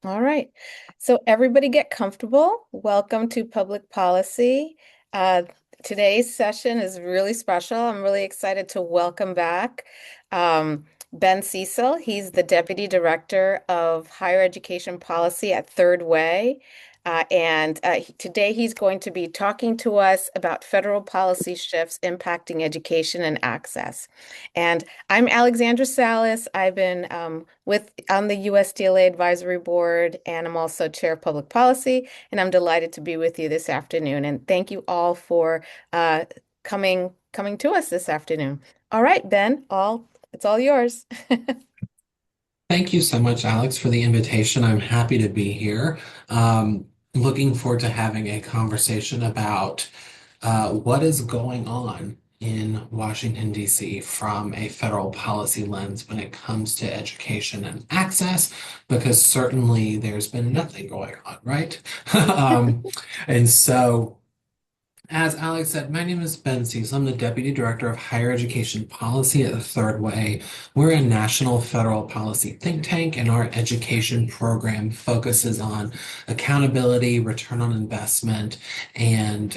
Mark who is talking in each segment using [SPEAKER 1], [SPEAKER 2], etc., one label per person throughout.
[SPEAKER 1] All right. So everybody get comfortable. Welcome to Public Policy. Uh, Today's session is really special. I'm really excited to welcome back Ben Cecil. He's the Deputy Director of Higher Education Policy at Third Way. Today he's going to be talking to us about federal policy shifts impacting education and access. And I'm Alexandra Salas. I've been on the USDLA Advisory Board, and I'm also Chair of Public Policy. And I'm delighted to be with you this afternoon. And thank you all for uh, coming to us this afternoon. All right, Ben, it's all yours.
[SPEAKER 2] Thank you so much, Alex, for the invitation. I'm happy to be here. Looking forward to having a conversation about what is going on in Washington, D.C. from a federal policy lens when it comes to education and access, because certainly there's been nothing going on, right? Um, and so as Alex said, my name is Ben Cecil. I'm the Deputy Director of Higher Education Policy at the Third Way. We're a national federal policy think tank, and our education program focuses on accountability, return on investment, and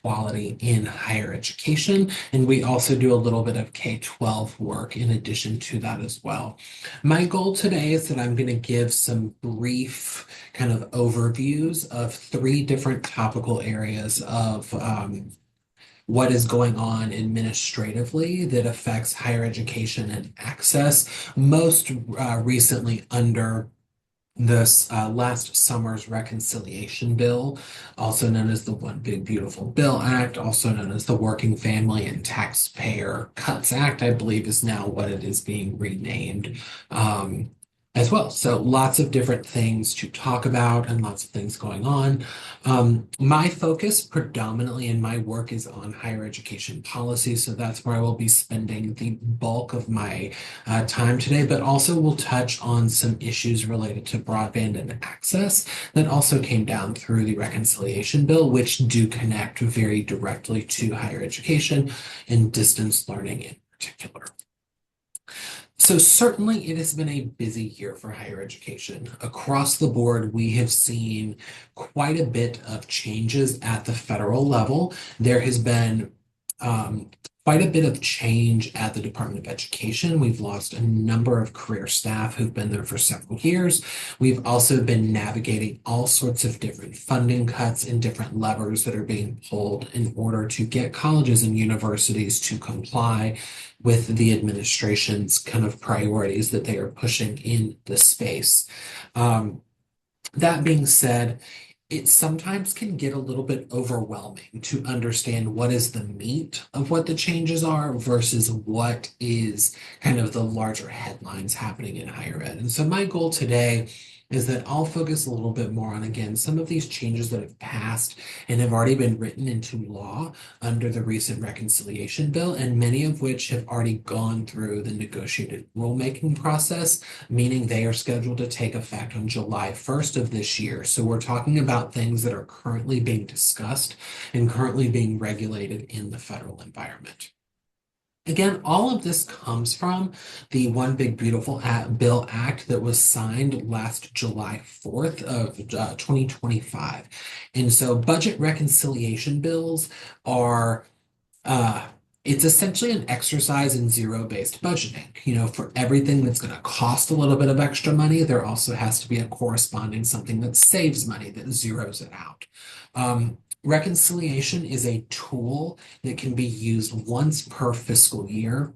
[SPEAKER 2] quality in higher education. And we also do a little bit of K-12 work in addition to that as well. My goal today is that I'm going to give some brief kind of overviews of three different topical areas of what is going on administratively that affects higher education and access, most recently under this last summer's reconciliation bill, also known as the One Big Beautiful Bill Act, also known as the Working Family and Taxpayer Cuts Act, I believe is now what it is being renamed. As well. So lots of different things to talk about and lots of things going on. My focus predominantly in my work is on higher education policy. So that's where I will be spending the bulk of my time today, but also we'll touch on some issues related to broadband and access that also came down through the reconciliation bill, which do connect very directly to higher education and distance learning in particular. So certainly it has been a busy year for higher education. Across the board, we have seen quite a bit of changes at the federal level. There has been quite a bit of change at the Department of Education. We've lost a number of career staff who've been there for several years. We've also been navigating all sorts of different funding cuts and different levers that are being pulled in order to get colleges and universities to comply with the administration's kind of priorities that they are pushing in the space. Um, that being said, it sometimes can get a little bit overwhelming to understand what is the meat of what the changes are versus what is kind of the larger headlines happening in higher ed. And so my goal today is that I'll focus a little bit more on, again, some of these changes that have passed and have already been written into law under the recent reconciliation bill, and many of which have already gone through the negotiated rulemaking process, meaning they are scheduled to take effect on July 1st of this year. So we're talking about things that are currently being discussed and currently being regulated in the federal environment. Again, all of this comes from the One Big Beautiful Bill Act that was signed last July 4th of 2025. And so budget reconciliation bills are uh, it's essentially an exercise in zero-based budgeting. You know, for everything that's going to cost a little bit of extra money, there also has to be a corresponding something that saves money, that zeroes it out. Reconciliation is a tool that can be used once per fiscal year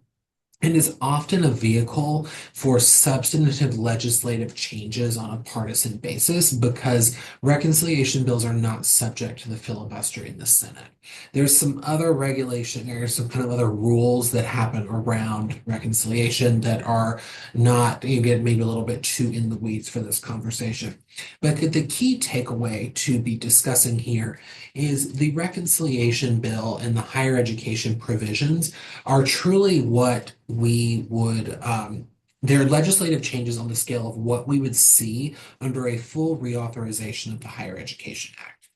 [SPEAKER 2] and is often a vehicle for substantive legislative changes on a partisan basis because reconciliation bills are not subject to the filibuster in the Senate. There's some other regulation, there's some kind of other rules that happen around reconciliation that are not, you get maybe a little bit too in the weeds for this conversation. But the key takeaway to be discussing here is the reconciliation bill and the higher education provisions are truly what we would, they're legislative changes on the scale of what we would see under a full reauthorization of the Higher Education Act.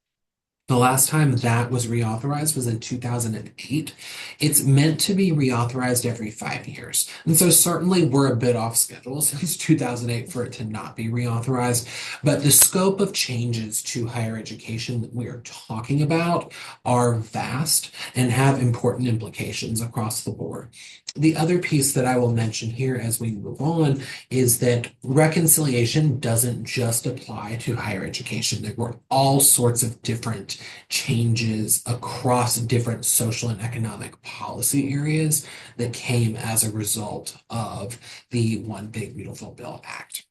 [SPEAKER 2] The last time that was reauthorized was in 2008. It's meant to be reauthorized every 5 years. And so certainly we're a bit off schedule since 2008 for it to not be reauthorized. But the scope of changes to higher education that we are talking about are vast and have important implications across the board. The other piece that I will mention here as we move on is that reconciliation doesn't just apply to higher education. There were all sorts of different changes across different social and economic policy areas that came as a result of the One Big Beautiful Bill Act.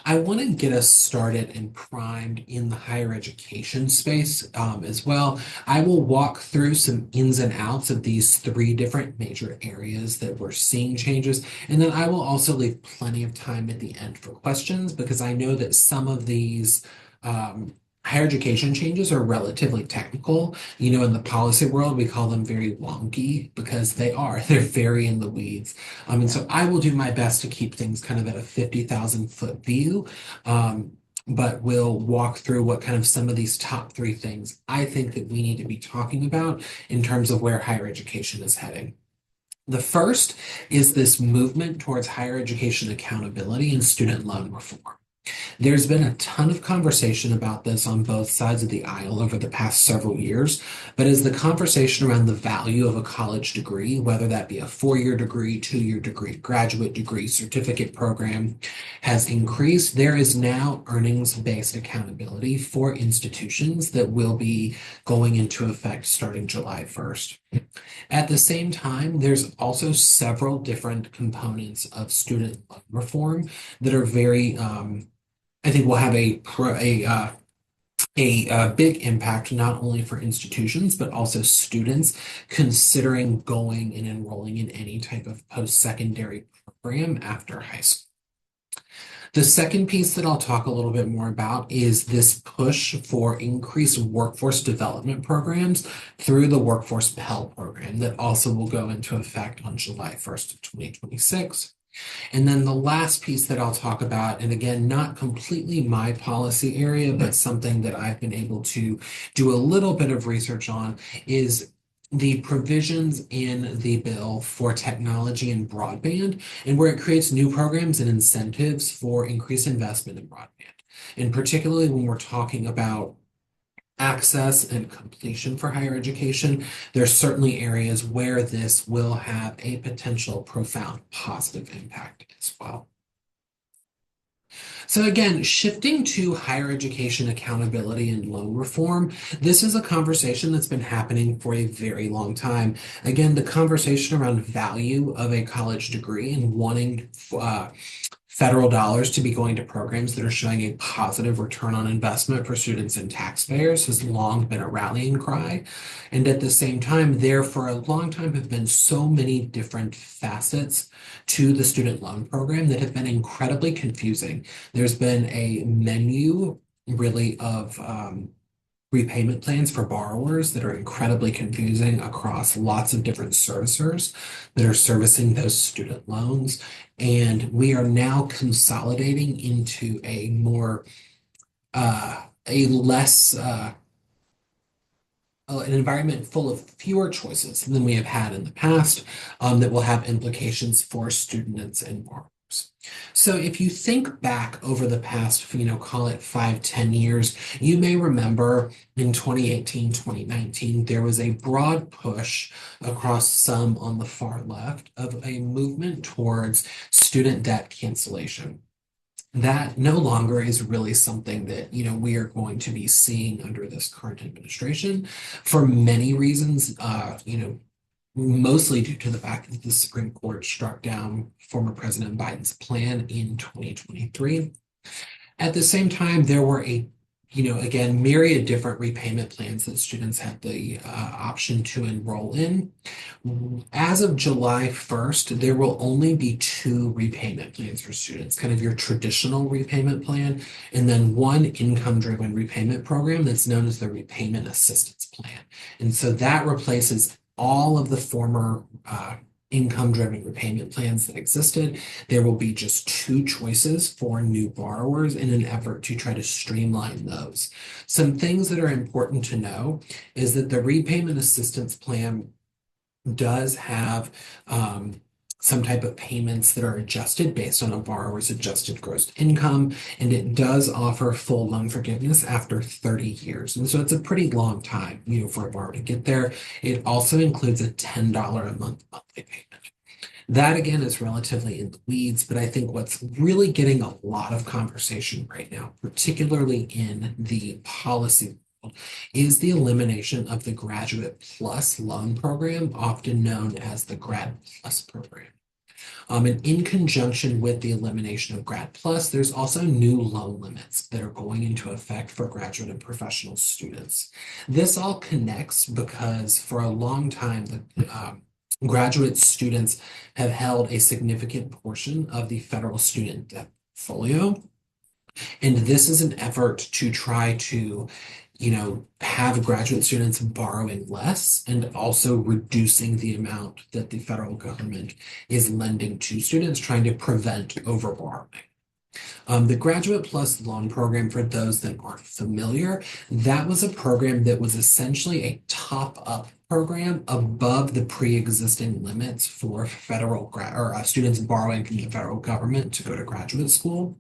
[SPEAKER 2] I want to get us started and primed in the higher education space as well. I will walk through some ins and outs of these three different major areas that we're seeing changes, and then I will also leave plenty of time at the end for questions because I know that some of these higher education changes are relatively technical. In the policy world, we call them very wonky because they are. They're very in the weeds. And so I will do my best to keep things kind of at a 50,000-foot view. But we'll walk through what kind of some of these top three things I think that we need to be talking about in terms of where higher education is heading. The first is this movement towards higher education accountability and student loan reform. There's been a ton of conversation about this on both sides of the aisle over the past several years, but as the conversation around the value of a college degree, whether that be a 4-year degree, 2-year degree, graduate degree, certificate program, has increased, there is now earnings-based accountability for institutions that will be going into effect starting July 1st. At the same time, there's also several different components of student loan reform that are very I think will have a big impact not only for institutions but also students considering going and enrolling in any type of post-secondary program after high school. The second piece that I'll talk a little bit more about is this push for increased workforce development programs through the Workforce Pell Program that also will go into effect on July 1st of 2026. And then the last piece that I'll talk about, and again, not completely my policy area, but something that I've been able to do a little bit of research on, is the provisions in the bill for technology and broadband, and where it creates new programs and incentives for increased investment in broadband. And particularly when we're talking about access and completion for higher education, there's certainly areas where this will have a potential profound positive impact as well. So again, shifting to higher education accountability and loan reform, this is a conversation that's been happening for a very long time. Again, the conversation around value of a college degree and wanting federal dollars to be going to programs that are showing a positive return on investment for students and taxpayers has long been a rallying cry. And at the same time, there for a long time have been so many different facets to the student loan program that have been incredibly confusing. There's been a menu really of repayment plans for borrowers that are incredibly confusing across lots of different servicers that are servicing those student loans. And we are now consolidating into a more, a less, an environment full of fewer choices than we have had in the past that will have implications for students and borrowers. So if you think back over the past, call it 5, 10 years, you may remember in 2018, 2019, there was a broad push across some on the far left of a movement towards student debt cancellation. That no longer is really something that, we are going to be seeing under this current administration for many reasons, mostly due to the fact that the Supreme Court struck down former President Biden's plan in 2023. At the same time, there were again, myriad different repayment plans that students had the option to enroll in. As of July 1st, there will only be two repayment plans for students, kind of your traditional repayment plan, and then one income-driven repayment program that's known as the Repayment Assistance Plan. And so that replaces all of the former income-driven repayment plans that existed. There will be just two choices for new borrowers in an effort to try to streamline those. Some things that are important to know is that the repayment assistance plan does have some type of payments that are adjusted based on a borrower's adjusted gross income, and it does offer full loan forgiveness after 30 years. And so it's a pretty long time, for a borrower to get there. It also includes a $10 a month monthly payment. That again is relatively in the weeds, but I think what's really getting a lot of conversation right now, particularly in the policy world, is the elimination of the Graduate Plus loan program, often known as the Grad Plus program. And in conjunction with the elimination of Grad Plus, there's also new loan limits that are going into effect for graduate and professional students. This all connects because for a long time, the graduate students have held a significant portion of the federal student debt portfolio. And this is an effort to try to, have graduate students borrowing less and also reducing the amount that the federal government is lending to students, trying to prevent overborrowing. The Graduate Plus Loan Program, for those that aren't familiar, that was a program that was essentially a top-up program above the pre-existing limits for students borrowing from the federal government to go to graduate school.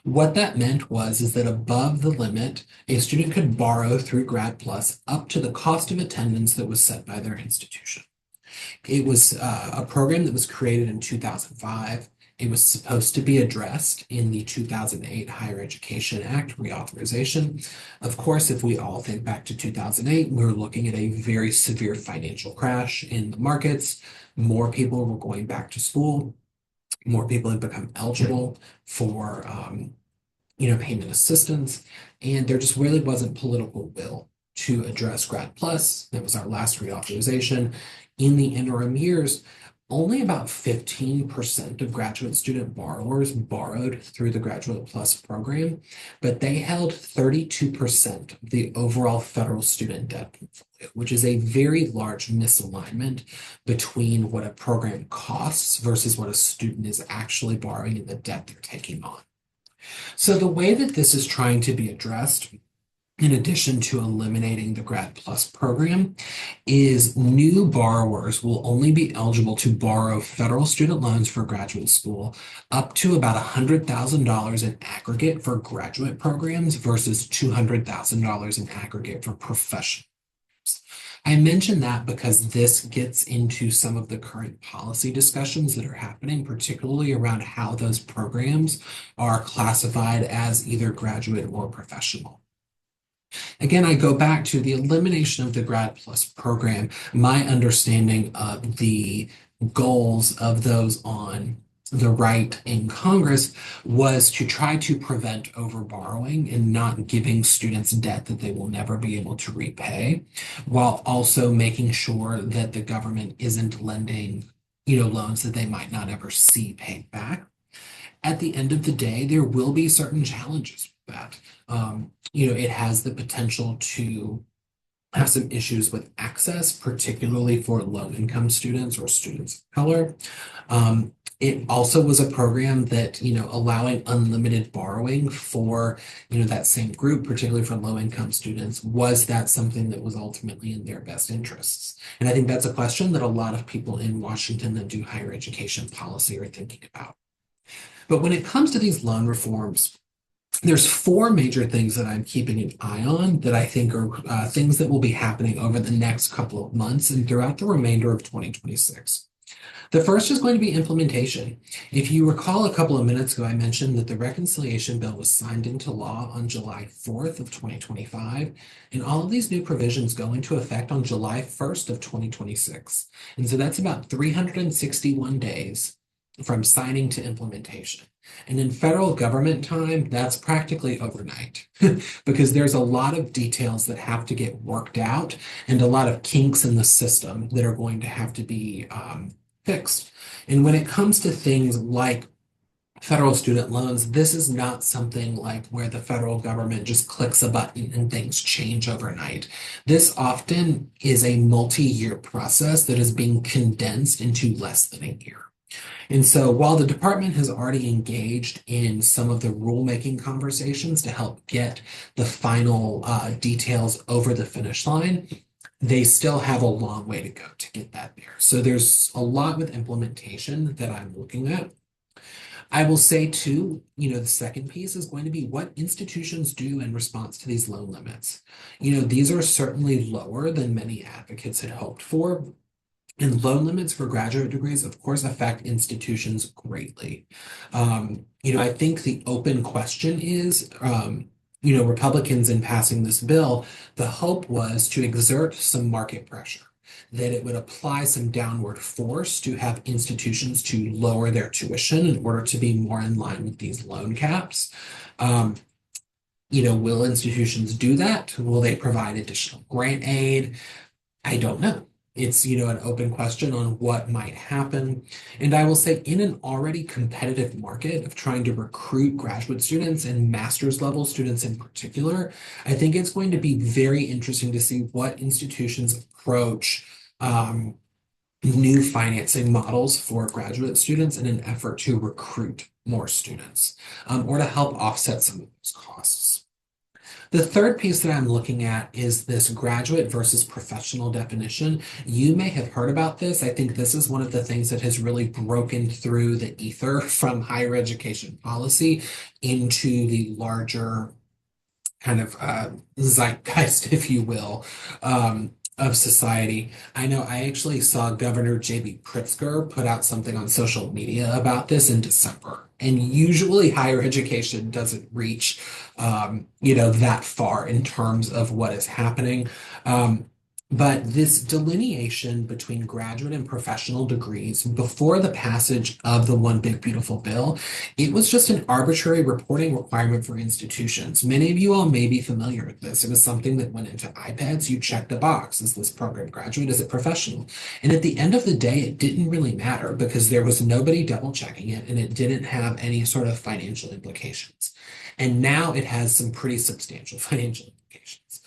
[SPEAKER 2] What that meant is that above the limit, a student could borrow through Grad Plus up to the cost of attendance that was set by their institution. It was a program that was created in 2005. It was supposed to be addressed in the 2008 Higher Education Act reauthorization. Of course, if we all think back to 2008, we were looking at a very severe financial crash in the markets. More people were going back to school. More people had become eligible for payment assistance, and there just really wasn't political will to address Grad Plus. That was our last reauthorization. In the interim years, only about 15% of graduate student borrowers borrowed through the Graduate Plus program, but they held 32% of the overall federal student debt portfolio, which is a very large misalignment between what a program costs versus what a student is actually borrowing and the debt they're taking on. So the way that this is trying to be addressed, in addition to eliminating the Grad Plus program, is new borrowers will only be eligible to borrow federal student loans for graduate school up to about $100,000 in aggregate for graduate programs versus $200,000 in aggregate for professional. I mention that because this gets into some of the current policy discussions that are happening, particularly around how those programs are classified as either graduate or professional. Again, I go back to the elimination of the Grad Plus program. My understanding of the goals of those on the right in Congress was to try to prevent overborrowing and not giving students debt that they will never be able to repay, while also making sure that the government isn't lending, loans that they might not ever see paid back. At the end of the day, there will be certain challenges with that. It has the potential to have some issues with access, particularly for low-income students or students of color. It also was a program that, allowing unlimited borrowing for, that same group, particularly for low-income students, was that something that was ultimately in their best interests? And I think that's a question that a lot of people in Washington that do higher education policy are thinking about. But when it comes to these loan reforms, there's four major things that I'm keeping an eye on that I think are things that will be happening over the next couple of months and throughout the remainder of 2026. The first is going to be implementation. If you recall a couple of minutes ago, I mentioned that the reconciliation bill was signed into law on July 4th of 2025, and all of these new provisions go into effect on July 1st of 2026. And so that's about 361 days from signing to implementation. And in federal government time, that's practically overnight because there's a lot of details that have to get worked out and a lot of kinks in the system that are going to have to be fixed. And when it comes to things like federal student loans, this is not something like where the federal government just clicks a button and things change overnight. This often is a multi-year process that is being condensed into less than a year. And so while the department has already engaged in some of the rulemaking conversations to help get the final details over the finish line, they still have a long way to go to get that there. So there's a lot with implementation that I'm looking at. I will say too, the second piece is going to be what institutions do in response to these loan limits. These are certainly lower than many advocates had hoped for. And loan limits for graduate degrees, of course, affect institutions greatly. I think the open question is, Republicans in passing this bill, the hope was to exert some market pressure, that it would apply some downward force to have institutions to lower their tuition in order to be more in line with these loan caps. Um, will institutions do that? Will they provide additional grant aid? I don't know. It's, an open question on what might happen. And I will say, in an already competitive market of trying to recruit graduate students and master's level students in particular, I think it's going to be very interesting to see what institutions approach new financing models for graduate students in an effort to recruit more students or to help offset some of those costs. The third piece that I'm looking at is this graduate versus professional definition. You may have heard about this. I think this is one of the things that has really broken through the ether from higher education policy into the larger kind of zeitgeist, if you will, of society. I know I actually saw Governor J.B. Pritzker put out something on social media about this in December. And usually higher education doesn't reach, that far in terms of what is happening. But this delineation between graduate and professional degrees before the passage of the One Big Beautiful Bill, it was just an arbitrary reporting requirement for institutions. Many of you all may be familiar with this. It was something that went into iPads. You checked a box. Is this program graduate? Is it professional? And at the end of the day, it didn't really matter because there was nobody double checking it and it didn't have any sort of financial implications. And now it has some pretty substantial financial implications.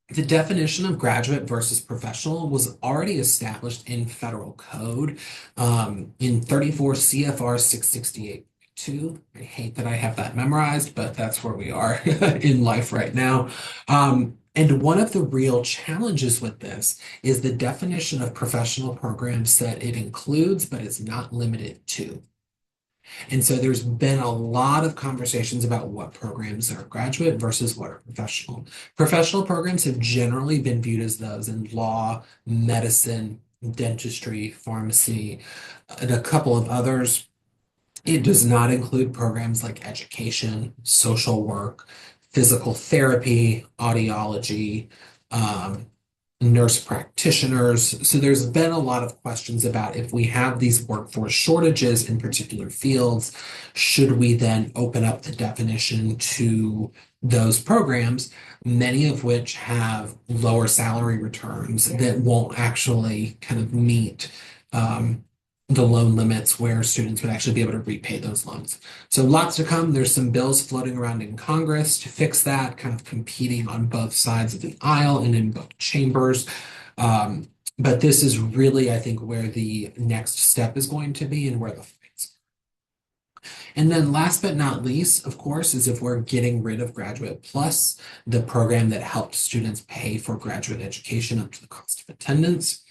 [SPEAKER 2] The definition of graduate versus professional was already established in federal code in 34 CFR 668.2. I hate that I have that memorized, but that's where we are in life right now. And one of the real challenges with this is the definition of professional programs that it includes, but is not limited to. And so there's been a lot of conversations about what programs are graduate versus what are professional. Professional programs have generally been viewed as those in law, medicine, dentistry, pharmacy, and a couple of others. It does not include programs like education, social work, physical therapy, audiology, um, nurse practitioners. So there's been a lot of questions about if we have these workforce shortages in particular fields, should we then open up the definition to those programs, many of which have lower salary returns that won't actually kind of meet the loan limits where students would actually be able to repay those loans. So lots to come. There's some bills floating around in Congress to fix that, kind of competing on both sides of the aisle and in both chambers. But this is really, I think, where the next step is going to be and where the fights. And then last but not least, of course, is if we're getting rid of Graduate Plus, the program that helped students pay for graduate education up to the cost of attendance.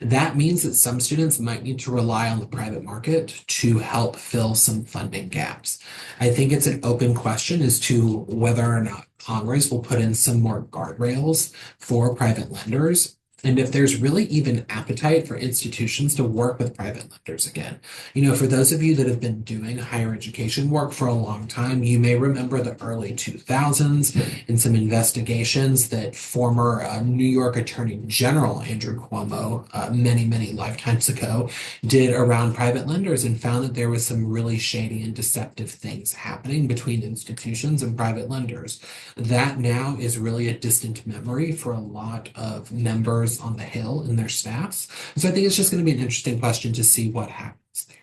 [SPEAKER 2] That means that some students might need to rely on the private market to help fill some funding gaps. I think it's an open question as to whether or not Congress will put in some more guardrails for private lenders and if there's really even appetite for institutions to work with private lenders again. For those of you that have been doing higher education work for a long time, you may remember the early 2000s and some investigations that former New York Attorney General Andrew Cuomo, many, many lifetimes ago, did around private lenders and found that there was some really shady and deceptive things happening between institutions and private lenders. That now is really a distant memory for a lot of members on the Hill and their staffs. So I think it's just going to be an interesting question to see what happens there.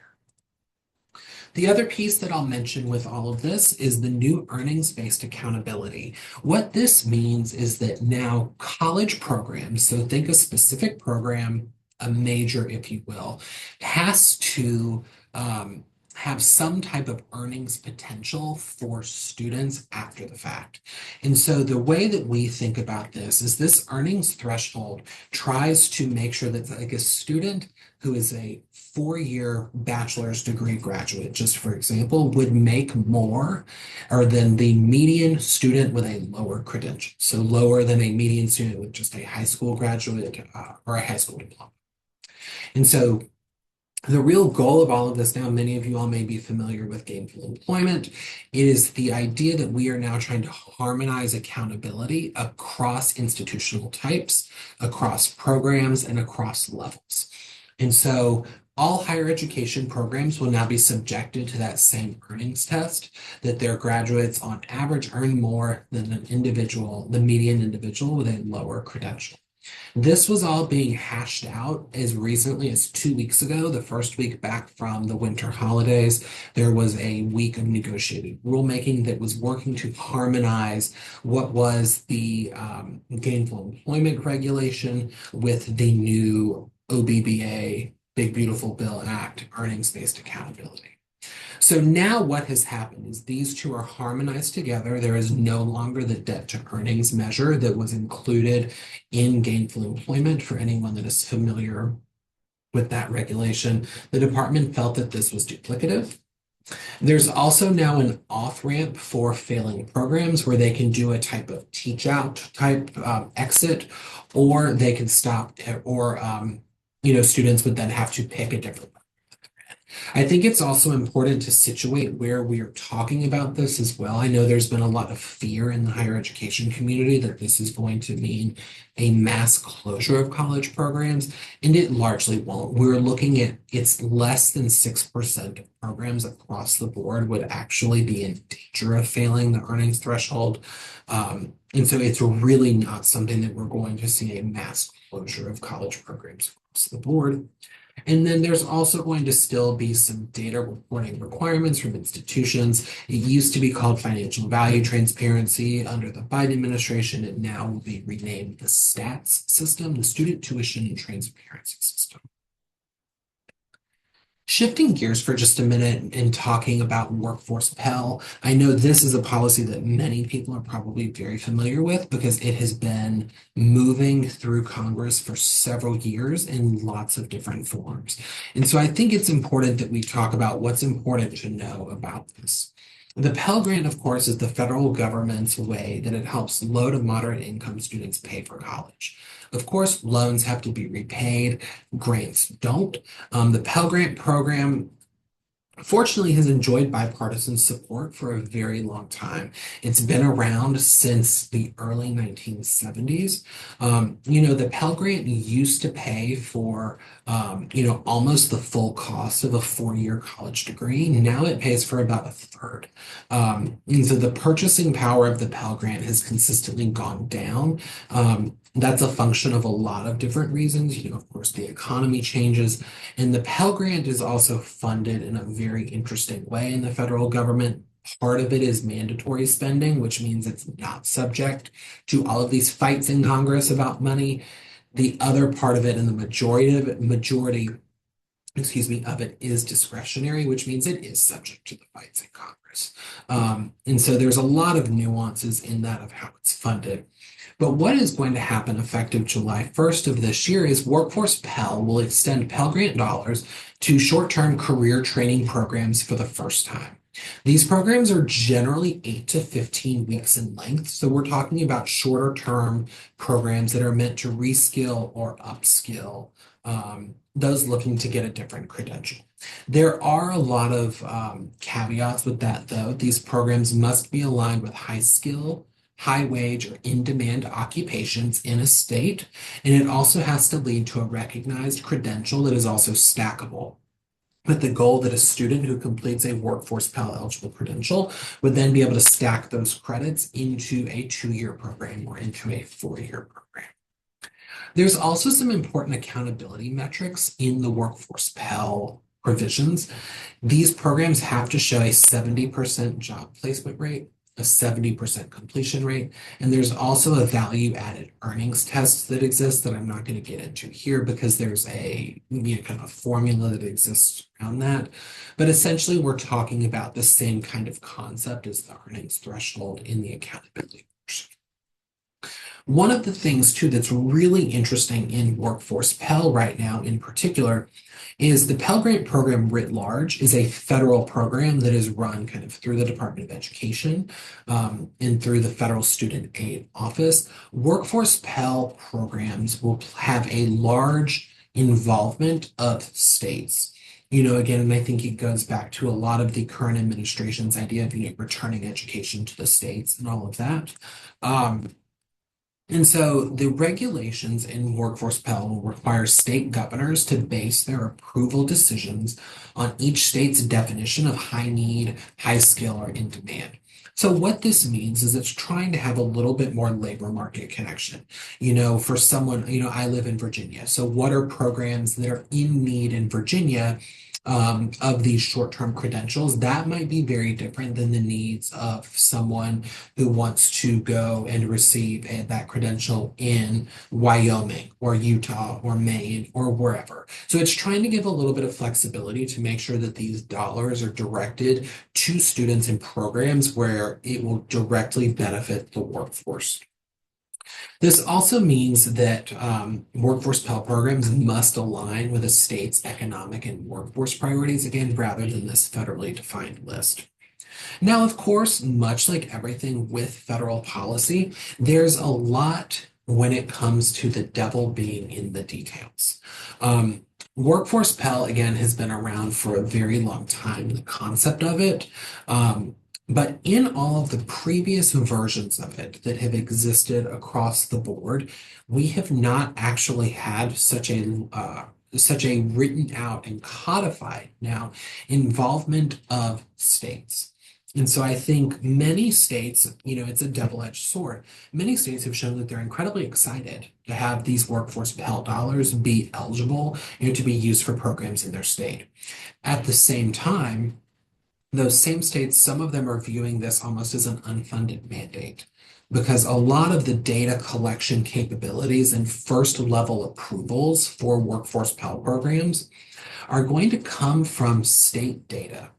[SPEAKER 2] The other piece that I'll mention with all of this is the new earnings-based accountability. What this means is that now college programs, so think a specific program, a major, if you will, has to um, have some type of earnings potential for students after the fact. And so the way that we think about this is this earnings threshold tries to make sure that like a student who is a 4-year bachelor's degree graduate, just for example, would make more or than the median student with a lower credential. So lower than a median student with just a high school graduate or a high school diploma. And so the real goal of all of this now, many of you all may be familiar with gainful employment. It is the idea that we are now trying to harmonize accountability across institutional types, across programs, and across levels. And so all higher education programs will now be subjected to that same earnings test, that their graduates on average earn more than an individual, the median individual with a lower credential. This was all being hashed out as recently as 2 weeks ago, the first week back from the winter holidays. There was a week of negotiated rulemaking that was working to harmonize what was the gainful employment regulation with the new OBBA, Big Beautiful Bill Act, earnings-based accountability. So now what has happened is these two are harmonized together. There is no longer the debt to earnings measure that was included in gainful employment for anyone that is familiar with that regulation. The department felt that this was duplicative. There's also now an off ramp for failing programs where they can do a type of teach out type exit, or they can stop, or students would then have to pick a different. I think it's also important to situate where we are talking about this as well. I know there's been a lot of fear in the higher education community that this is going to mean a mass closure of college programs, and it largely won't. We're looking at it's less than 6% of programs across the board would actually be in danger of failing the earnings threshold. And so it's really not something that we're going to see a mass closure of college programs across the board. And then there's also going to still be some data reporting requirements from institutions. It used to be called financial value transparency under the Biden administration. It now will be renamed the STATS system, the Student Tuition and Transparency System. Shifting gears for just a minute and talking about workforce Pell, I know this is a policy that many people are probably very familiar with because it has been moving through Congress for several years in lots of different forms. And so I think it's important that we talk about what's important to know about this. The Pell Grant, of course, is the federal government's way that it helps low to moderate income students pay for college. Of course, loans have to be repaid, grants don't. The Pell Grant program fortunately has enjoyed bipartisan support for a very long time. It's been around since the early 1970s. The Pell Grant used to pay for, almost the full cost of a 4-year college degree. Now it pays for about a third. And so the purchasing power of the Pell Grant has consistently gone down. That's a function of a lot of different reasons. Of course, the economy changes, and the Pell Grant is also funded in a very interesting way in the federal government. Part of it is mandatory spending, which means it's not subject to all of these fights in Congress about money. The other part of it, and the majority of it is discretionary, which means it is subject to the fights in Congress. And so there's a lot of nuances in that of how it's funded. But what is going to happen effective July 1st of this year is Workforce Pell will extend Pell Grant dollars to short-term career training programs for the first time. These programs are generally 8 to 15 weeks in length, so we're talking about shorter term programs that are meant to reskill or upskill those looking to get a different credential. There are a lot of caveats with that, though. These programs must be aligned with high skill, high wage, or in-demand occupations in a state, and it also has to lead to a recognized credential that is also stackable, with the goal that a student who completes a workforce Pell eligible credential would then be able to stack those credits into a 2-year program or into a 4-year program. There's also some important accountability metrics in the workforce Pell provisions. These programs have to show a 70% job placement rate, a 70% completion rate, and there's also a value added earnings test that exists that I'm not going to get into here because there's a kind of formula that exists around that. But essentially, we're talking about the same kind of concept as the earnings threshold in the accountability portion. One of the things, too, that's really interesting in Workforce Pell right now, in particular, is the Pell Grant program writ large is a federal program that is run kind of through the Department of Education and through the Federal Student Aid Office. Workforce Pell programs will have a large involvement of states. Again, and I think it goes back to a lot of the current administration's idea of, returning education to the states and all of that. Um, and so the regulations in Workforce Pell will require state governors to base their approval decisions on each state's definition of high need, high skill, or in demand. So what this means is it's trying to have a little bit more labor market connection. For someone, I live in Virginia. So what are programs that are in need in Virginia of these short-term credentials? That might be very different than the needs of someone who wants to go and receive that credential in Wyoming or Utah or Maine or wherever. So it's trying to give a little bit of flexibility to make sure that these dollars are directed to students in programs where it will directly benefit the workforce. This also means that workforce Pell programs must align with a state's economic and workforce priorities, again, rather than this federally defined list. Now, of course, much like everything with federal policy, there's a lot when it comes to the devil being in the details. Workforce Pell, again, has been around for a very long time, the concept of it. But in all of the previous versions of it that have existed across the board, we have not actually had such a written out and codified now involvement of states. And so I think many states, it's a double-edged sword. Many states have shown that they're incredibly excited to have these workforce Pell dollars be eligible, to be used for programs in their state. At the same time, those same states, some of them are viewing this almost as an unfunded mandate because a lot of the data collection capabilities and first level approvals for workforce Pell programs are going to come from state data.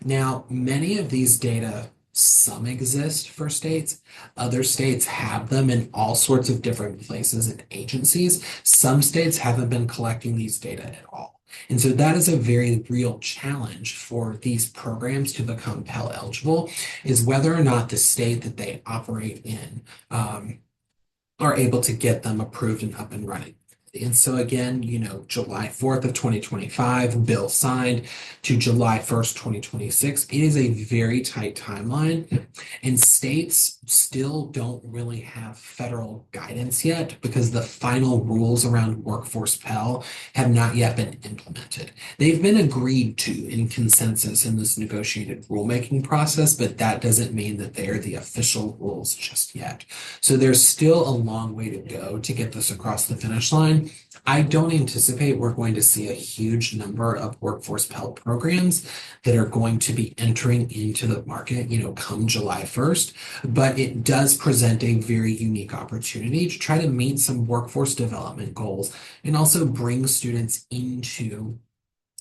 [SPEAKER 2] Now, many of these data, some exist for states. Other states have them in all sorts of different places and agencies. Some states haven't been collecting these data at all. And so that is a very real challenge for these programs to become Pell eligible, is whether or not the state that they operate in are able to get them approved and up and running. And so again, July 4th of 2025, bill signed to July 1st, 2026. It is a very tight timeline, and states still don't really have federal guidance yet because the final rules around workforce Pell have not yet been implemented. They've been agreed to in consensus in this negotiated rulemaking process, but that doesn't mean that they are the official rules just yet. So there's still a long way to go to get this across the finish line. I don't anticipate we're going to see a huge number of workforce Pell programs that are going to be entering into the market, come July 1st, but it does present a very unique opportunity to try to meet some workforce development goals and also bring students into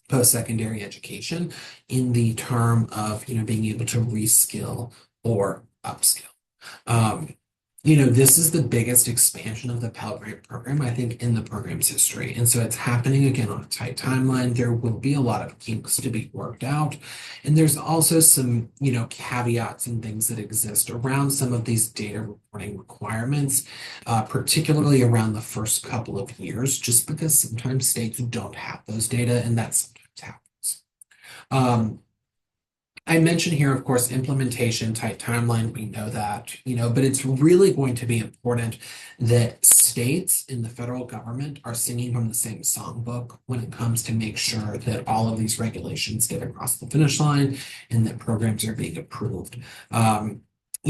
[SPEAKER 2] post-secondary education in the term of, being able to reskill or upskill. Um, this is the biggest expansion of the Pell Grant program, I think, in the program's history. And so it's happening again on a tight timeline. There will be a lot of kinks to be worked out. And there's also some, caveats and things that exist around some of these data reporting requirements, particularly around the first couple of years, just because sometimes states don't have those data, and that sometimes happens. Um, I mentioned here, of course, implementation, tight timeline. We know that, but it's really going to be important that states in the federal government are singing from the same songbook when it comes to make sure that all of these regulations get across the finish line and that programs are being approved.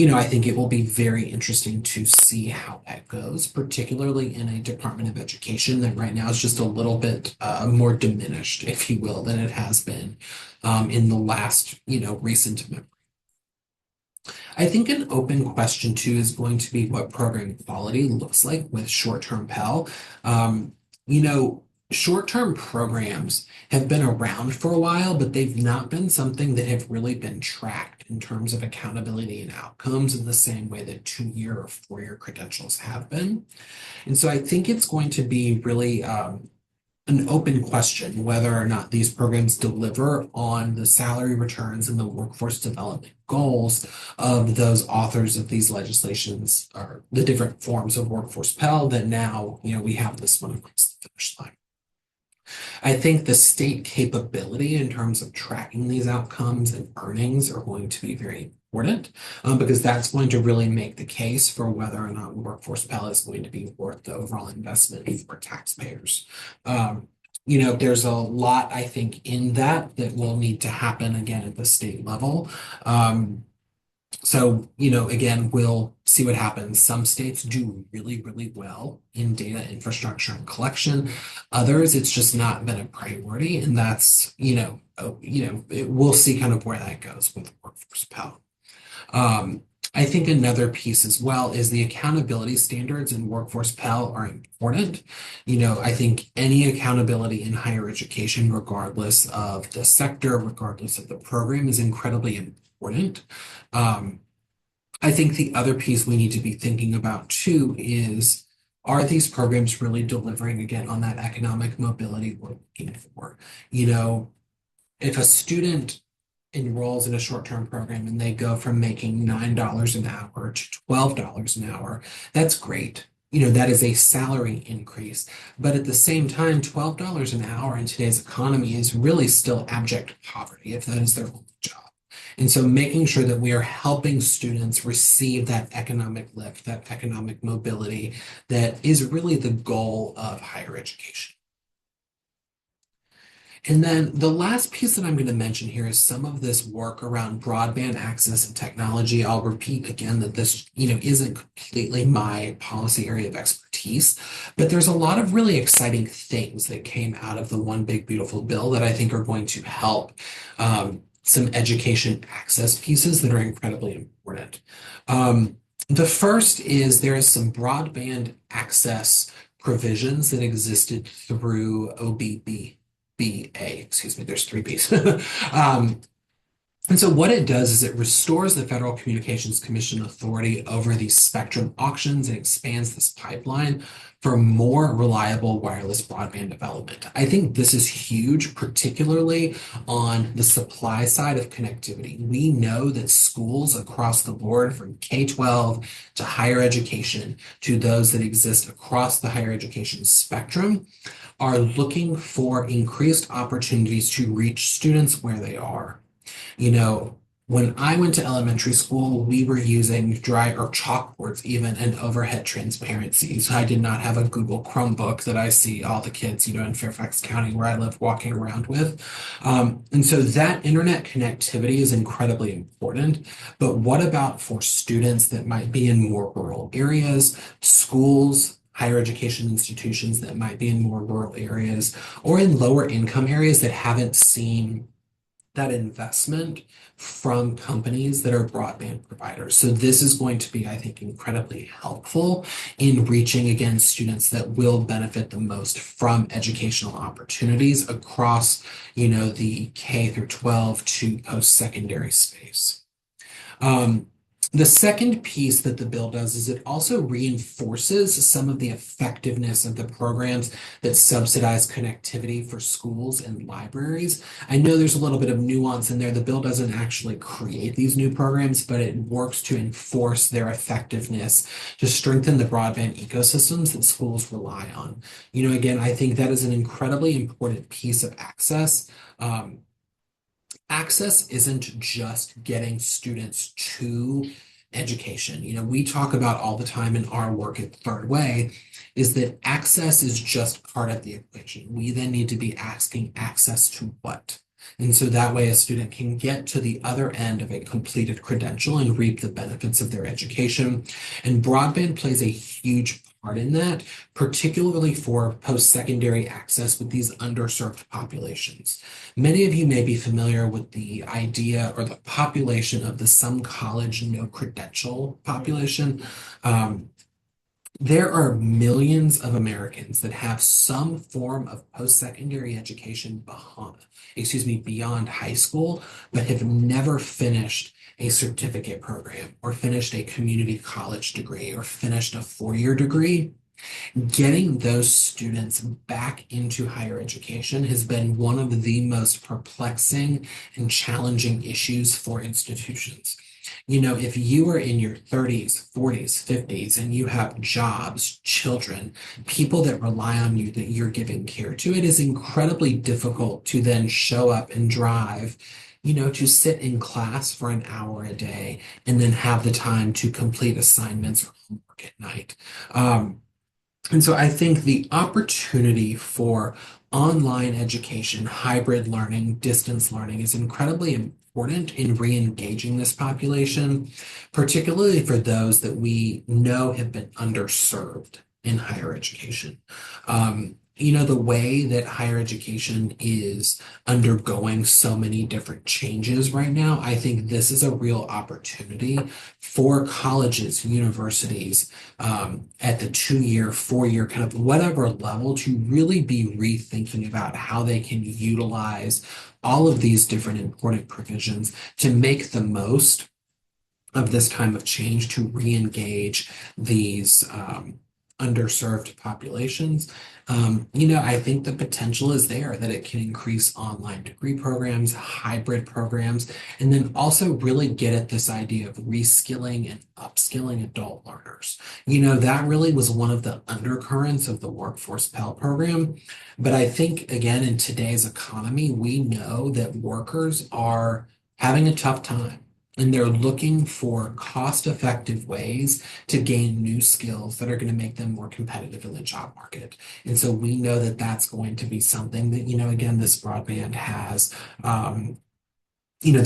[SPEAKER 2] I think it will be very interesting to see how that goes, particularly in a Department of Education that right now is just a little bit more diminished, if you will, than it has been in the last, recent memory. I think an open question too is going to be what program quality looks like with short-term Pell. Um, you know, Short-term programs have been around for a while, but they've not been something that have really been tracked in terms of accountability and outcomes in the same way that 2-year or 4-year credentials have been. And so I think it's going to be really an open question whether or not these programs deliver on the salary returns and the workforce development goals of those authors of these legislations or the different forms of workforce Pell that now, we have this one across the finish line. I think the state capability in terms of tracking these outcomes and earnings are going to be very important because that's going to really make the case for whether or not workforce Pell is going to be worth the overall investment for taxpayers. There's a lot, I think, in that will need to happen again at the state level. Again, we'll see what happens. Some states do really, really well in data infrastructure and collection. Others, it's just not been a priority, and that's, we'll see kind of where that goes with workforce Pell. I think another piece as well is the accountability standards in workforce Pell are important. I think any accountability in higher education, regardless of the sector, regardless of the program, is incredibly important. Um, I think the other piece we need to be thinking about too is are these programs really delivering again on that economic mobility we're looking for? You know, if a student enrolls in a short-term program and they go from making $9 an hour to $12 an hour, that's great. That is a salary increase. But at the same time, $12 an hour in today's economy is really still abject poverty if that is their only job. And so making sure that we are helping students receive that economic lift, that economic mobility that is really the goal of higher education. And then the last piece that I'm going to mention here is some of this work around broadband access and technology. I'll repeat again that this, isn't completely my policy area of expertise, but there's a lot of really exciting things that came out of the One Big Beautiful Bill that I think are going to help some education access pieces that are incredibly important. The first is there is some broadband access provisions that existed through OBBA, excuse me, there's three B's. And so what it does is it restores the Federal Communications Commission authority over these spectrum auctions and expands this pipeline for more reliable wireless broadband development. I think this is huge, particularly on the supply side of connectivity. We know that schools across the board, from K-12 to higher education, to those that exist across the higher education spectrum, are looking for increased opportunities to reach students where they are. When I went to elementary school, we were using dry or chalkboards even and overhead transparencies. So I did not have a Google Chromebook that I see all the kids, in Fairfax County where I live walking around with. And so that internet connectivity is incredibly important. But what about for students that might be in more rural areas, schools, higher education institutions that might be in more rural areas, or in lower income areas that haven't seen that investment from companies that are broadband providers. So this is going to be, I think, incredibly helpful in reaching, again, students that will benefit the most from educational opportunities across, the K through 12 to post-secondary space. The second piece that the bill does is it also reinforces some of the effectiveness of the programs that subsidize connectivity for schools and libraries. I know there's a little bit of nuance in there. The bill doesn't actually create these new programs, but it works to enforce their effectiveness to strengthen the broadband ecosystems that schools rely on. Again, I think that is an incredibly important piece of access. Access isn't just getting students to education. We talk about all the time in our work at Third Way is that access is just part of the equation. We then need to be asking access to what? And so that way a student can get to the other end of a completed credential and reap the benefits of their education. And broadband plays a huge part in that, particularly for post-secondary access with these underserved populations. Many of you may be familiar with the idea or the population of the some college, no credential population. Um, there are millions of Americans that have some form of post-secondary education beyond high school, but have never finished a certificate program or finished a community college degree or finished a four-year degree. Getting those students back into higher education has been one of the most perplexing and challenging issues for institutions. If you are in your 30s, 40s, 50s, and you have jobs, children, people that rely on you that you're giving care to, it is incredibly difficult to then show up and drive, to sit in class for an hour a day and then have the time to complete assignments or homework at night. And so I think the opportunity for online education, hybrid learning, distance learning is incredibly important in re-engaging this population, particularly for those that we know have been underserved in higher education. The way that higher education is undergoing so many different changes right now, I think this is a real opportunity for colleges, universities, at the 2 year, 4 year, kind of whatever level to really be rethinking about how they can utilize all of these different important provisions to make the most of this time of change to re-engage these underserved populations. I think the potential is there that it can increase online degree programs, hybrid programs, and then also really get at this idea of reskilling and upskilling adult learners. That really was one of the undercurrents of the Workforce Pell Program. But I think, again, in today's economy, we know that workers are having a tough time. And they're looking for cost-effective ways to gain new skills that are going to make them more competitive in the job market. And so we know that that's going to be something that, again, this broadband has, the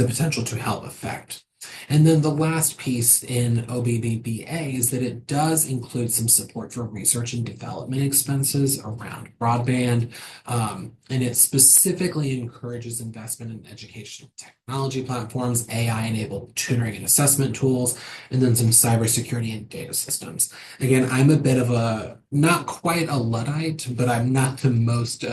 [SPEAKER 2] potential to help affect. And then the last piece in OBBBA is that it does include some support for research and development expenses around broadband. And it specifically encourages investment in educational technology platforms, AI-enabled tutoring and assessment tools, and then some cybersecurity and data systems. Again, I'm a bit of not quite a Luddite, but I'm not the most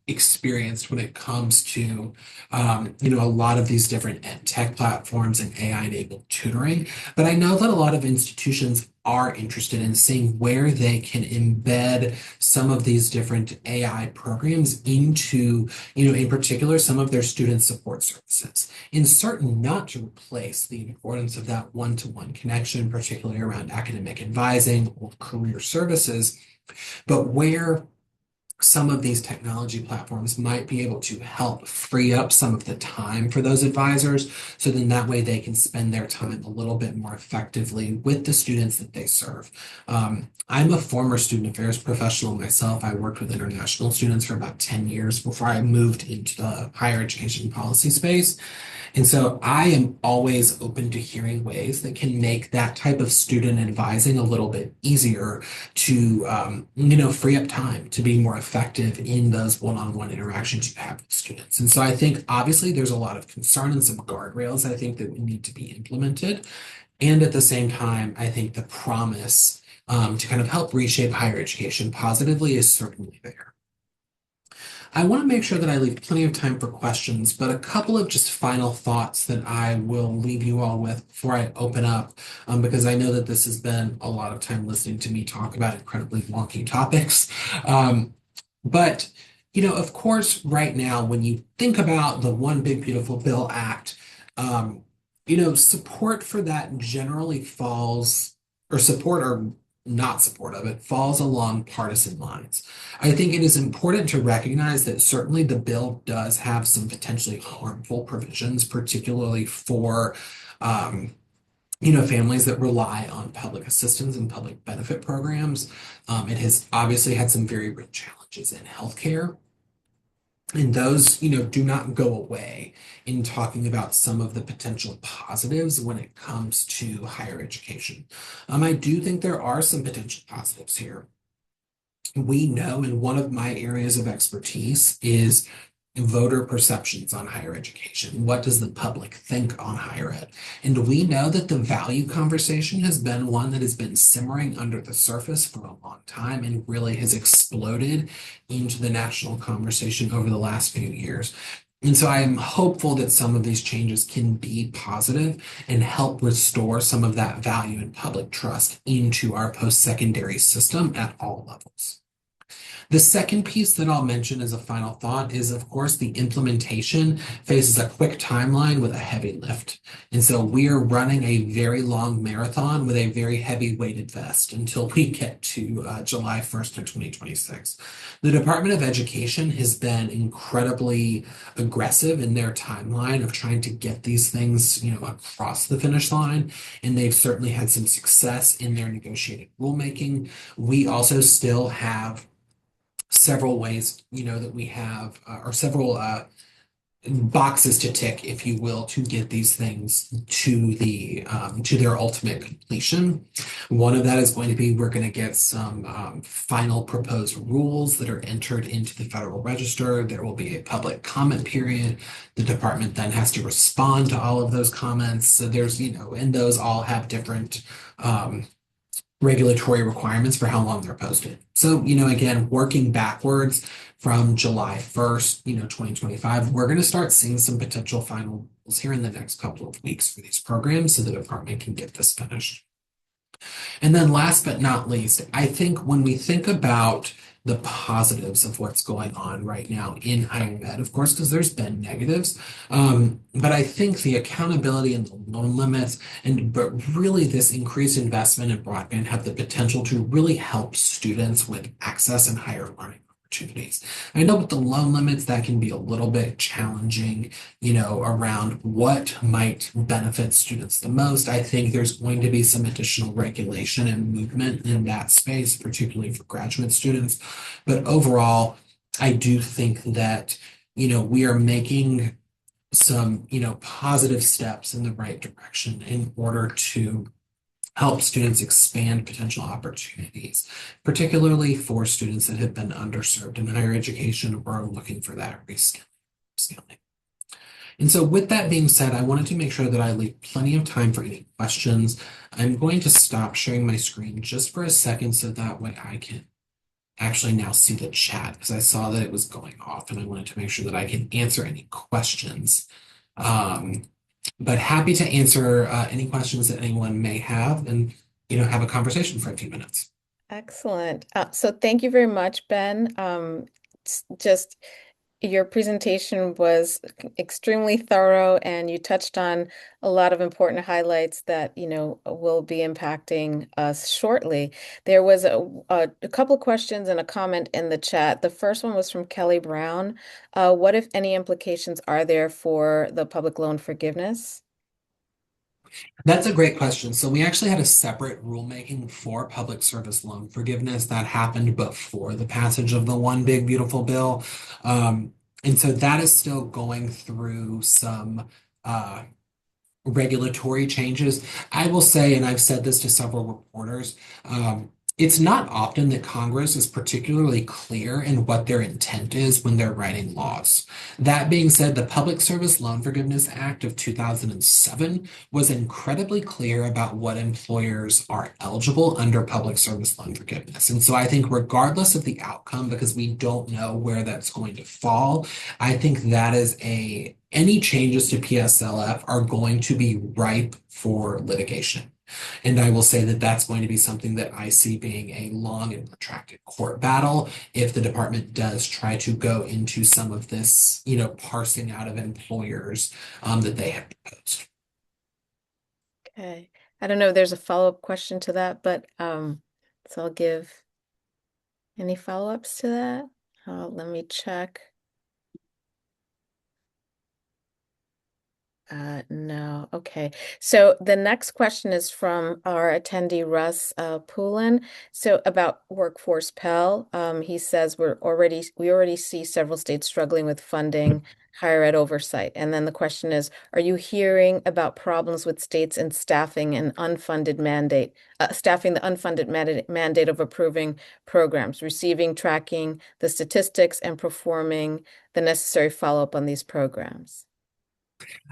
[SPEAKER 2] experienced when it comes to a lot of these different ed tech platforms and AI-enabled tutoring. But I know that a lot of institutions are interested in seeing where they can embed some of these different AI programs into, in particular, some of their student support services. In certain, not to replace the importance of that one-to-one connection, particularly around academic advising or career services, but where some of these technology platforms might be able to help free up some of the time for those advisors. So then that way they can spend their time a little bit more effectively with the students that they serve. I'm a former student affairs professional myself. I worked with international students for about 10 years before I moved into the higher education policy space. And so I am always open to hearing ways that can make that type of student advising a little bit easier to, free up time to be more effective in those one-on-one interactions you have with students. And so I think obviously there's a lot of concern and some guardrails I think that need to be implemented. And at the same time, I think the promise to kind of help reshape higher education positively is certainly there. I want to make sure that I leave plenty of time for questions, but a couple of just final thoughts that I will leave you all with before I open up, because I know that this has been a lot of time listening to me talk about incredibly wonky topics. Um, but, of course, right now, when you think about the One Big Beautiful Bill Act, um, support for that generally falls, or support or not support of it falls along partisan lines. I think it is important to recognize that certainly the bill does have some potentially harmful provisions, particularly for families that rely on public assistance and public benefit programs. It has obviously had some very real challenges in healthcare. And those, do not go away in talking about some of the potential positives when it comes to higher education. I do think there are some potential positives here. We know, and one of my areas of expertise is voter perceptions on higher education. What does the public think on higher ed? And we know that the value conversation has been one that has been simmering under the surface for a long time and really has exploded into the national conversation over the last few years. And so I am hopeful that some of these changes can be positive and help restore some of that value and public trust into our post-secondary system at all levels. The second piece that I'll mention as a final thought is, of course, the implementation faces a quick timeline with a heavy lift. And so we are running a very long marathon with a very heavy weighted vest until we get to July 1st of 2026. The Department of Education has been incredibly aggressive in their timeline of trying to get these things, across the finish line. And they've certainly had some success in their negotiated rulemaking. We also still have several ways, that we have, or several boxes to tick, if you will, to get these things to their ultimate completion. One of that is going to be we're going to get some final proposed rules that are entered into the Federal Register. There will be a public comment period. The department then has to respond to all of those comments. So there's, and those all have different regulatory requirements for how long they're posted. So, again, working backwards from July 1st, 2025, we're going to start seeing some potential final rules here in the next couple of weeks for these programs so the department can get this finished. And then last but not least, I think when we think about the positives of what's going on right now in higher ed, of course, because there's been negatives, but I think the accountability and the loan limits, but really this increased investment in broadband have the potential to really help students with access and higher learning opportunities. I know with the loan limits that can be a little bit challenging, around what might benefit students the most. I think there's going to be some additional regulation and movement in that space, particularly for graduate students. But overall, I do think that, we are making some, positive steps in the right direction in order to help students expand potential opportunities, particularly for students that have been underserved in higher education or are looking for that reskilling. And so with that being said, I wanted to make sure that I leave plenty of time for any questions. I'm going to stop sharing my screen just for a second so that way I can actually now see the chat because I saw that it was going off and I wanted to make sure that I can answer any questions. Um, but happy to answer any questions that anyone may have and, have a conversation for a few minutes.
[SPEAKER 1] Excellent. So thank you very much, Ben. Just your presentation was extremely thorough and you touched on a lot of important highlights that, will be impacting us shortly. There was a couple questions and a comment in the chat. The first one was from Kelly Brown. What, if any, implications are there for the public loan forgiveness?
[SPEAKER 2] That's a great question. So we actually had a separate rulemaking for public service loan forgiveness that happened before the passage of the One Big Beautiful Bill. And so that is still going through some regulatory changes. I will say, and I've said this to several reporters, it's not often that Congress is particularly clear in what their intent is when they're writing laws. That being said, the Public Service Loan Forgiveness Act of 2007 was incredibly clear about what employers are eligible under public service loan forgiveness. And so I think regardless of the outcome, because we don't know where that's going to fall, I think that is any changes to PSLF are going to be ripe for litigation. And I will say that that's going to be something that I see being a long and protracted court battle if the department does try to go into some of this, parsing out of employers that they have proposed.
[SPEAKER 1] Okay. I don't know if there's a follow-up question to that, but so I'll give any follow-ups to that. Let me check. No. Okay. So the next question is from our attendee, Russ Poulin. So about workforce Pell, he says we already see several states struggling with funding higher ed oversight. And then the question is, are you hearing about problems with states and staffing the unfunded mandate of approving programs, receiving, tracking the statistics, and performing the necessary follow-up on these programs?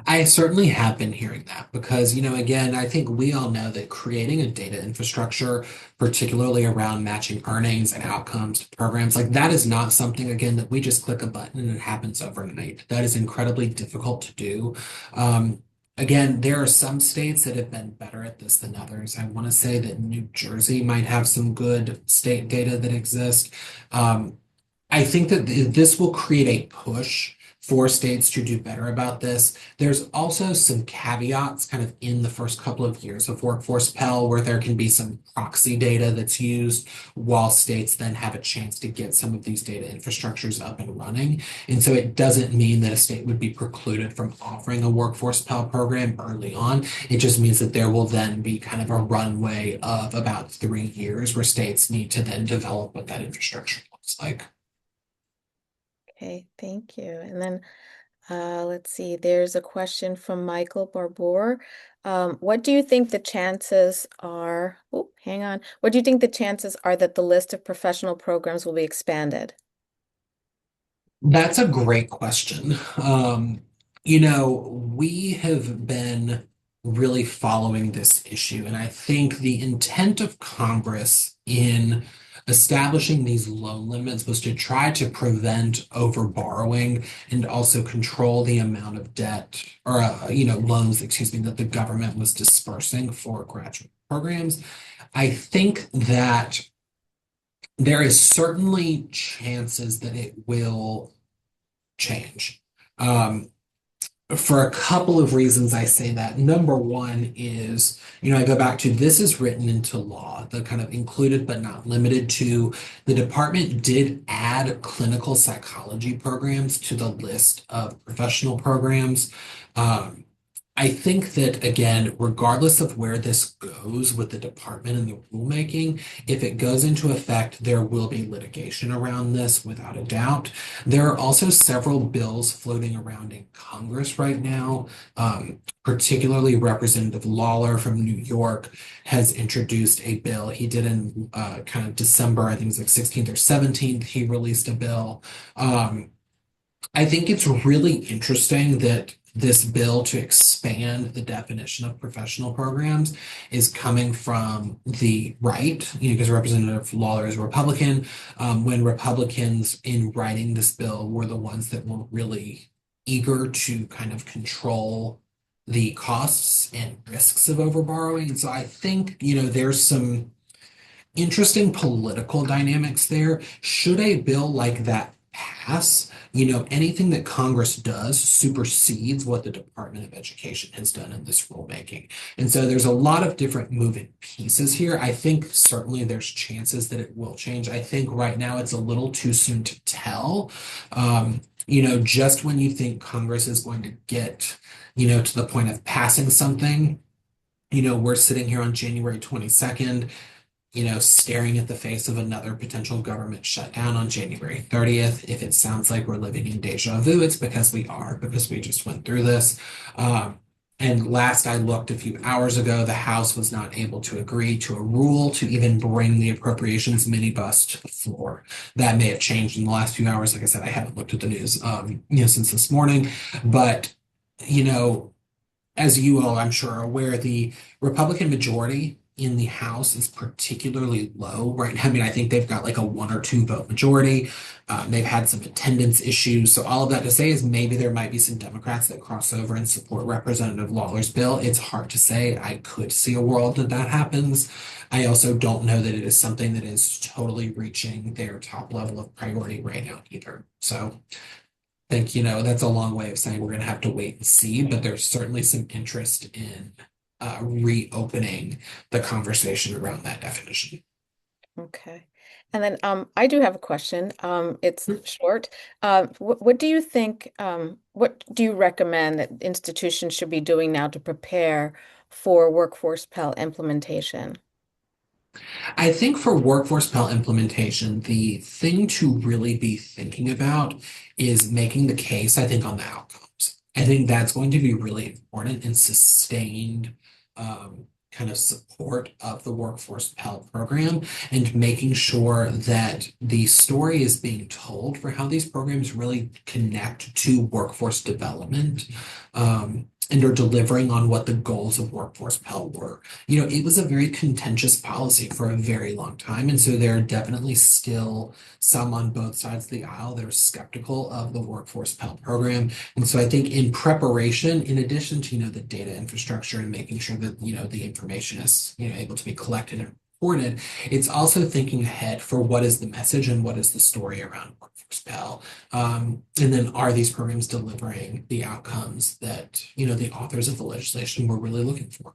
[SPEAKER 2] I certainly have been hearing that because, again, I think we all know that creating a data infrastructure, particularly around matching earnings and outcomes to programs, like that is not something, again, that we just click a button and it happens overnight. That is incredibly difficult to do. Again, there are some states that have been better at this than others. I want to say that New Jersey might have some good state data that exist. Um, I think that this will create a push for states to do better about this. There's also some caveats kind of in the first couple of years of Workforce Pell where there can be some proxy data that's used while states then have a chance to get some of these data infrastructures up and running. And so it doesn't mean that a state would be precluded from offering a Workforce Pell program early on. It just means that there will then be kind of a runway of about 3 years where states need to then develop what that infrastructure looks like.
[SPEAKER 1] Okay, thank you. And then let's see, there's a question from Michael Barbour. What do you think the chances are? Oh, hang on. What do you think the chances are that the list of professional programs will be expanded?
[SPEAKER 2] That's a great question. We have been really following this issue, and I think the intent of Congress in establishing these loan limits was to try to prevent overborrowing and also control the amount of debt or, loans, excuse me, that the government was dispersing for graduate programs. I think that there is certainly chances that it will change. Um, for a couple of reasons, I say that. Number one is, I go back to this is written into law, the kind of included but not limited to. The department did add clinical psychology programs to the list of professional programs. Um, I think that, again, regardless of where this goes with the department and the rulemaking, if it goes into effect, there will be litigation around this without a doubt. There are also several bills floating around in Congress right now. Particularly Representative Lawler from New York has introduced a bill. He did in kind of December, I think it was like 16th or 17th, he released a bill. Um, I think it's really interesting that this bill to expand the definition of professional programs is coming from the right, because Representative Lawler is a Republican. When Republicans in writing this bill were the ones that were really eager to kind of control the costs and risks of overborrowing. And so I think, there's some interesting political dynamics there. Should a bill like that pass, anything that Congress does supersedes what the Department of Education has done in this rulemaking. And so there's a lot of different moving pieces here. I think certainly there's chances that it will change. I think right now it's a little too soon to tell. Just when you think Congress is going to get, to the point of passing something, we're sitting here on January 22nd, staring at the face of another potential government shutdown on January 30th. If it sounds like we're living in deja vu, it's because we are, because we just went through this. And last I looked a few hours ago, the House was not able to agree to a rule to even bring the appropriations minibus to the floor. That may have changed in the last few hours. Like I said, I haven't looked at the news, since this morning. But, you know, as you all, I'm sure, are aware, the Republican majority in the House is particularly low right now. I mean, I think they've got like a 1 or 2 vote majority. They've had some attendance issues. So all of that to say is maybe there might be some Democrats that cross over and support Representative Lawler's bill. It's hard to say. I could see a world that that happens. I also don't know that it is something that is totally reaching their top level of priority right now either. So think, that's a long way of saying we're going to have to wait and see, but there's certainly some interest in reopening the conversation around that definition.
[SPEAKER 1] Okay. And then I do have a question. It's short. What do you think, what do you recommend that institutions should be doing now to prepare for workforce Pell implementation?
[SPEAKER 2] I think for workforce Pell implementation, the thing to really be thinking about is making the case, I think, on the outcomes. I think that's going to be really important in sustained kind of support of the workforce Pell program and making sure that the story is being told for how these programs really connect to workforce development. And are delivering on what the goals of workforce Pell were. It was a very contentious policy for a very long time. And so there are definitely still some on both sides of the aisle that are skeptical of the workforce Pell program. And so I think in preparation, in addition to, the data infrastructure and making sure that, the information is, able to be collected and reported, it's also thinking ahead for what is the message and what is the story around workforce Pell. And then are these programs delivering the outcomes that, the authors of the legislation were really looking for?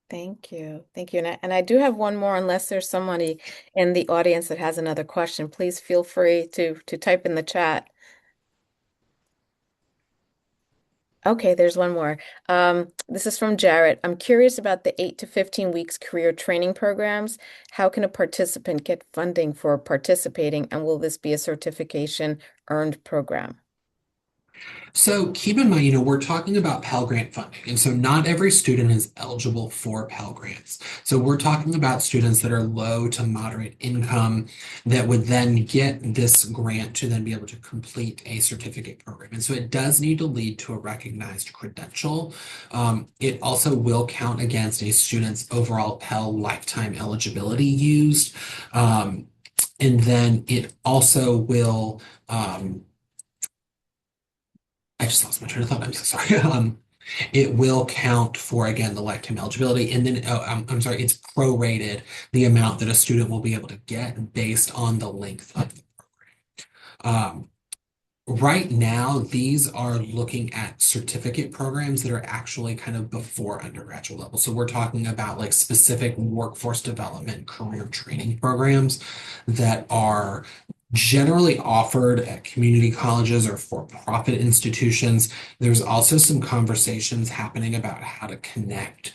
[SPEAKER 1] Thank you. Thank you. And I do have one more, unless there's somebody in the audience that has another question. Please feel free to type in the chat. Okay, there's one more. This is from Jarrett. I'm curious about the 8 to 15 weeks career training programs. How can a participant get funding for participating, and will this be a certification earned program?
[SPEAKER 2] So keep in mind, we're talking about Pell Grant funding. And so not every student is eligible for Pell Grants. So we're talking about students that are low to moderate income that would then get this grant to then be able to complete a certificate program. And so it does need to lead to a recognized credential. It also will count against a student's overall Pell lifetime eligibility used. And then it also will, I just lost my train of thought. I'm so sorry. It will count for, again, the lifetime eligibility. And then, I'm sorry, it's prorated the amount that a student will be able to get based on the length of the program. Right now, these are looking at certificate programs that are actually kind of before undergraduate level. So we're talking about like specific workforce development, career training programs that are generally offered at community colleges or for-profit institutions. There's also some conversations happening about how to connect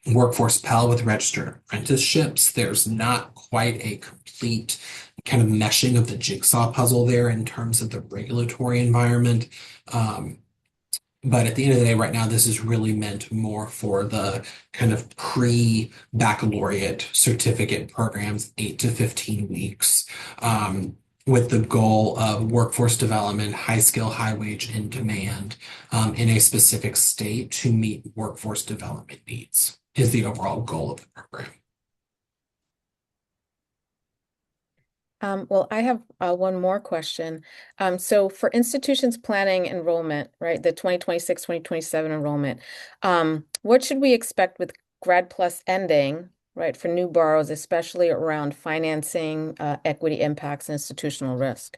[SPEAKER 2] workforce Pell with registered apprenticeships. There's not quite a complete kind of meshing of the jigsaw puzzle there in terms of the regulatory environment. Um, but at the end of the day, right now, this is really meant more for the kind of pre-baccalaureate certificate programs, 8 to 15 weeks, with the goal of workforce development, high skill, high wage, in demand, in a specific state to meet workforce development needs, is the overall goal of the program.
[SPEAKER 1] Well, I have one more question. So for institutions planning enrollment, right, the 2026, 2027 enrollment, what should we expect with Grad Plus ending, right, for new borrowers, especially around financing, equity impacts, and institutional risk?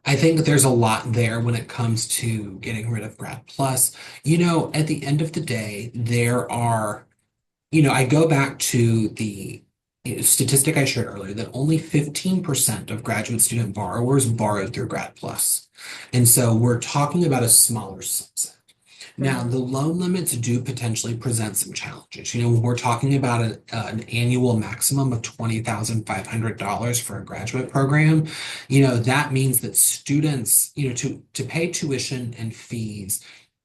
[SPEAKER 2] I think there's a lot there when it comes to getting rid of Grad Plus. At the end of the day, there are, I go back to the statistic I shared earlier that only 15% of graduate student borrowers borrowed through Grad Plus. And so we're talking about a smaller subset. Now,
[SPEAKER 1] Mhm.
[SPEAKER 2] the loan limits do potentially present some challenges. When we're talking about an annual maximum of $20,500 for a graduate program, that means that students, to pay tuition and fees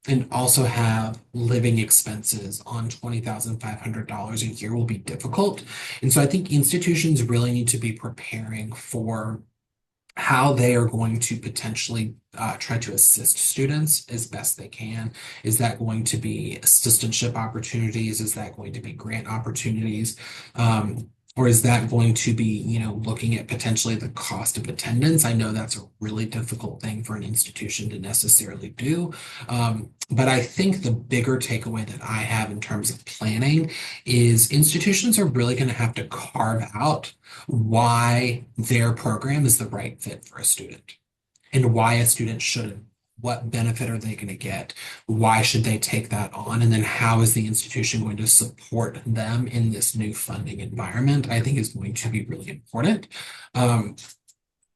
[SPEAKER 2] and also have living expenses on $20,500 a year will be difficult. And so I think institutions really need to be preparing for how they are going to potentially try to assist students as best they can. Is that going to be assistantship opportunities? Is that going to be grant opportunities? Or is that going to be, looking at potentially the cost of attendance? I know that's a really difficult thing for an institution to necessarily do. But I think the bigger takeaway that I have in terms of planning is institutions are really going to have to carve out why their program is the right fit for a student and why a student should enroll. What benefit are they going to get? Why should they take that on? And then how is the institution going to support them in this new funding environment? I think is going to be really important. Um,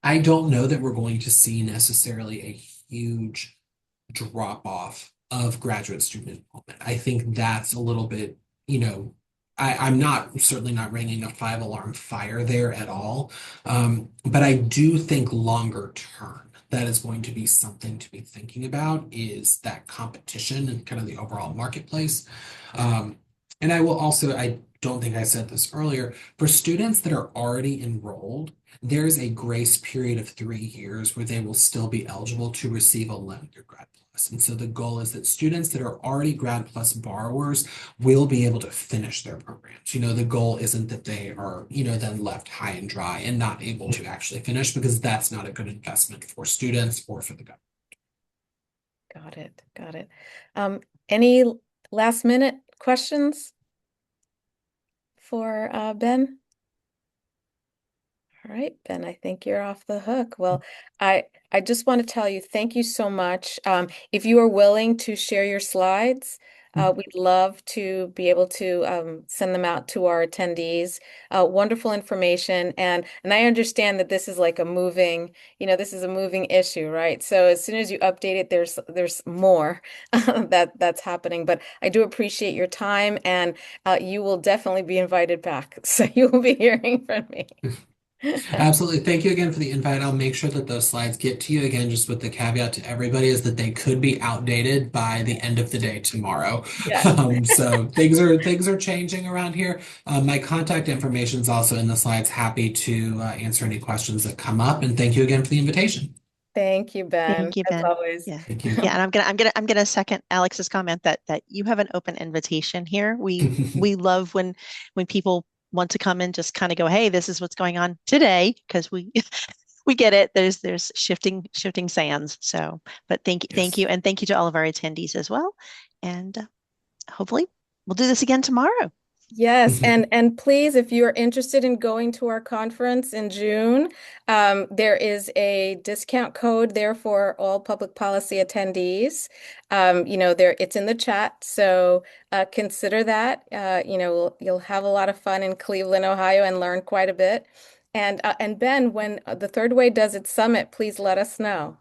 [SPEAKER 2] I don't know that we're going to see necessarily a huge drop off of graduate student enrollment. I think that's a little bit, you know, I'm not certainly not ringing a five alarm fire there at all. But I do think longer term, that is going to be something to be thinking about is that competition and kind of the overall marketplace. Um, and I will also, I don't think I said this earlier, for students that are already enrolled, there's a grace period of 3 years where they will still be eligible to receive a lender grad plus. And so the goal is that students that are already grad plus borrowers will be able to finish their programs. The goal isn't that they are, then left high and dry and not able to actually finish because that's not a good investment for students or for the government.
[SPEAKER 1] Got it. Got it. Any last minute questions for Ben? All right, Ben, I think you're off the hook. Well, I just want to tell you thank you so much. If you are willing to share your slides, we'd love to be able to send them out to our attendees. Wonderful information, and I understand that this is like a moving, this is a moving issue, right? So as soon as you update it, there's more that's happening. But I do appreciate your time, and you will definitely be invited back. So you will be hearing from me.
[SPEAKER 2] Absolutely. Thank you again for the invite. I'll make sure that those slides get to you again, just with the caveat to everybody is that they could be outdated by the end of the day tomorrow.
[SPEAKER 1] Yes.
[SPEAKER 2] So things are changing around here. My contact information is also in the slides. Happy to answer any questions that come up. And thank you again for the invitation.
[SPEAKER 1] Thank you, Ben,
[SPEAKER 3] Thank you,
[SPEAKER 1] as
[SPEAKER 3] Ben.
[SPEAKER 1] always.
[SPEAKER 3] Yeah.
[SPEAKER 2] Thank you.
[SPEAKER 3] Yeah, and I'm gonna second Alex's comment that you have an open invitation here. We love when people want to come and just kind of go, hey, this is what's going on today, because we we get it. There's shifting sands. So, but thank
[SPEAKER 2] Yes.
[SPEAKER 3] you, and thank you to all of our attendees as well. And hopefully we'll do this again tomorrow.
[SPEAKER 1] Yes, and please, if you are interested in going to our conference in June, there is a discount code there for all public policy attendees. There it's in the chat, so consider that. You'll have a lot of fun in Cleveland, Ohio, and learn quite a bit. And Ben, when the Third Way does its summit, please let us know.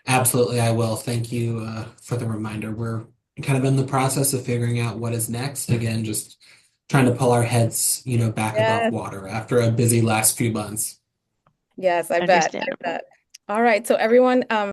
[SPEAKER 2] Absolutely, I will. Thank you for the reminder. We're kind of in the process of figuring out what is next. Again, just trying to pull our heads, back above
[SPEAKER 1] Yes,
[SPEAKER 2] water after a busy last few months.
[SPEAKER 1] yes, I bet. I
[SPEAKER 3] Understandable.
[SPEAKER 1] bet. All right, so everyone,